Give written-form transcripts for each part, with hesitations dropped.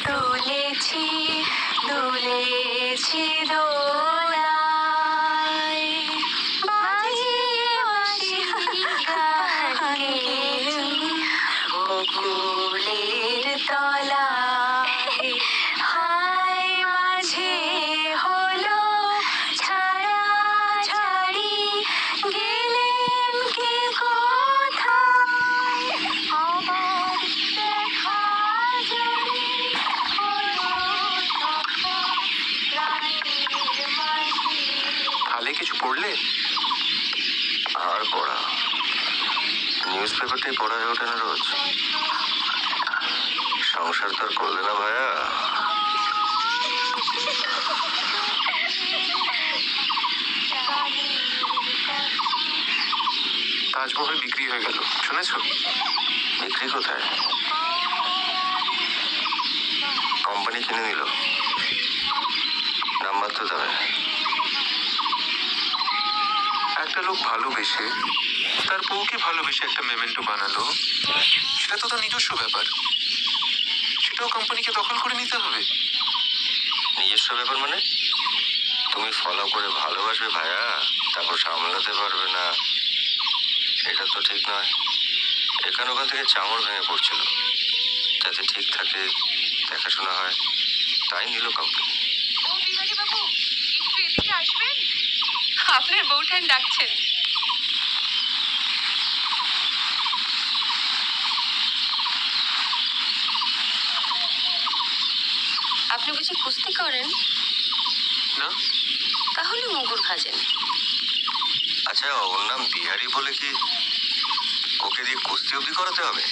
দুলেছি দুলেছি দোলায়, বাজিয়ে বাঁশি গান গেয়েছি বকুলের তলায়। হায় মাঝে হলো ছাড়াছাড়ি, গেলেন কে কোথায়, আবার দেখা জড়ি হলো তখন প্রাণের মাঝে। কালে কিছু পড়লে? আর পড়া, নিউজ পেপারটাই পড়া হয়ে ওঠে না রোজ। সংসার তো আর করলে না ভাইয়া। তাজমহল বিক্রি হয়ে গেল, শুনেছো? বিক্রি কোথায়? কোম্পানি কিনে নিল, নামমাত্র দামে। একটা লোক ভালোবেসে তার বউকে ভালোবেসে একটা মেমেন্টো বানালো, সেটা তো তার নিজস্ব ব্যাপার, সেটাও কোম্পানিকে দখল করে নিতে হবে। নিজস্ব ব্যাপার মানে? তুমি ফলো করে ভালোবাসবে ভাইয়া, তারপর সামলাতে পারবে না, এটা তো ঠিক নয়। এখানে ওখান থেকে চাঙড় ভেঙে পড়ছিল, যাতে ঠিক থাকে, দেখাশোনা হয়, তাই নিল কোম্পানি। ও বিহারী বাবু, একটু এদিকে আসবেন, আপনার বউঠান ডাকছেন। আপনি বুঝি কুস্তি করেন? না, তাহলে মুগুর ভাজেন। আচ্ছা, ওর নাম বিহারি বলে কি ওকে দিয়ে কুস্তি অব্দি করাতে হবে?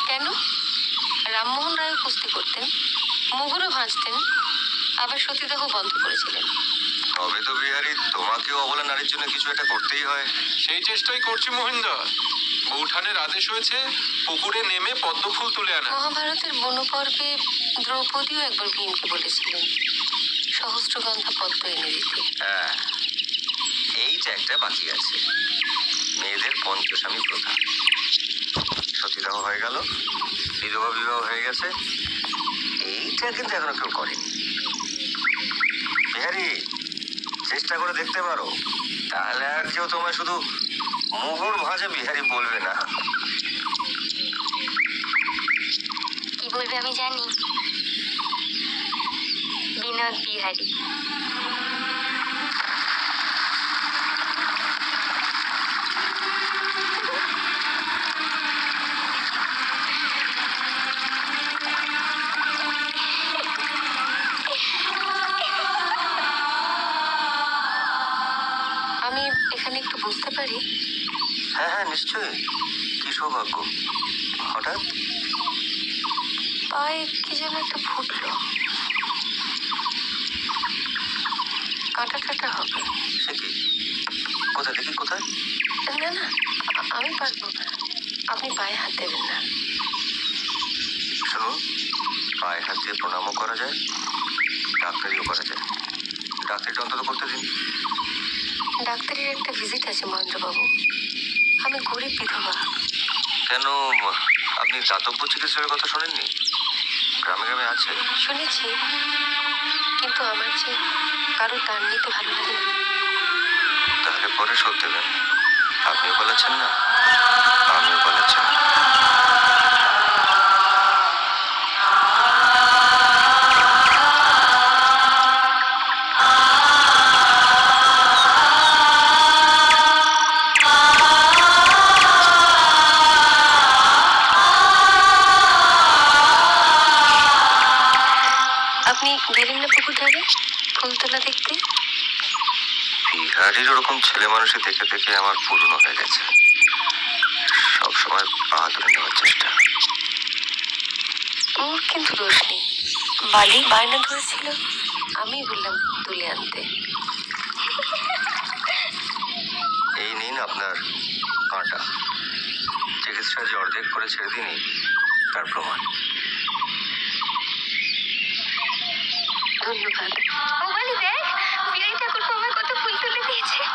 কেন? রামমোহন রায় কুস্তি করতেন, মুগুরও ভাজতেন, আবার সতীদাহ বন্ধ করেছিলেন। তবে তো বিহারি তোমাকেও অবলা নারীর জন্য কিছু একটা করতেই হয়। সেই চেষ্টাই করছি মহিন্দা। বৌঠানের আদেশ হয়েছে পুকুরে নেমে পদ্ম ফুল তুলে আনা। মহাভারতের বনপর্বে দ্রৌপদীও একবার ভীমকে বলেছিলেন সহস্রগন্ধা পদ্ম এনে দিতে। হ্যাঁ, এইটা একটা বাকি আছে, মেয়েদের পঞ্চস্বামী প্রথা। সতীদাহ হয়ে গেল, বিধবা বিবাহ হয়ে গেছে, এইটা কিন্তু এখনো কেউ করেনি। বিহারি, চেষ্টা করে দেখতে পারো, তাহলে আর কেউ তোমায় শুধু মুগুর ভাজে বিহারি বলবে না। কি বলবে আমি জানি, বিনোদ বিহারী। আমি এখানে একটু বুঝতে পারি? হ্যাঁ হ্যাঁ, নিশ্চয়ই। কি সৌভাগ্য, হঠাৎ? পায়ে কি যেন একটা ফুটলো, কাটা কাটা হবে। সে কি? কোথায় দেখি, কোথায়? না না, আমি পারবো, আপনি পায়ে হাত দেবেন না। শুনুন, পায়ে হাত দিয়ে প্রণামও করা যায়, ডাক্তারিও করা যায়। ডাক্তারিটা অন্তত করতে দিন। ডাক্তারের একটা ভিজিট আছে মহেন্দ্রবাবু, আমি গরিব বিধবা। কেন, আপনি দাতব্য চিকিৎসার কথা শোনেননি? গ্রামে গ্রামে আছে। শুনেছি, কিন্তু আমার যে কারো দান নিতে ভালো লাগে না। তাহলে পরে শোধ দেবেন। আপনিও পালাচ্ছেন না, আমিও পালাচ্ছি না। আপনি গেলেন না পুকুর ধারে ফুল তোলা দেখতে? বিহারির ওরকম ছেলে মানুষই দেখে দেখে আমার পুরনো হয়ে গেছে, সবসময় পা ধরে নেওয়ার চেষ্টা। ওর কিন্তু দোষ নেই, বালি বায়না ধরেছিল, আমি বললাম তুলে আনতে। এই নিন আপনার কাঁটা। চিকিৎসা যে অর্ধেক করে ছেড়ে দিনি, তার প্রমাণ। ধন্যবাদ।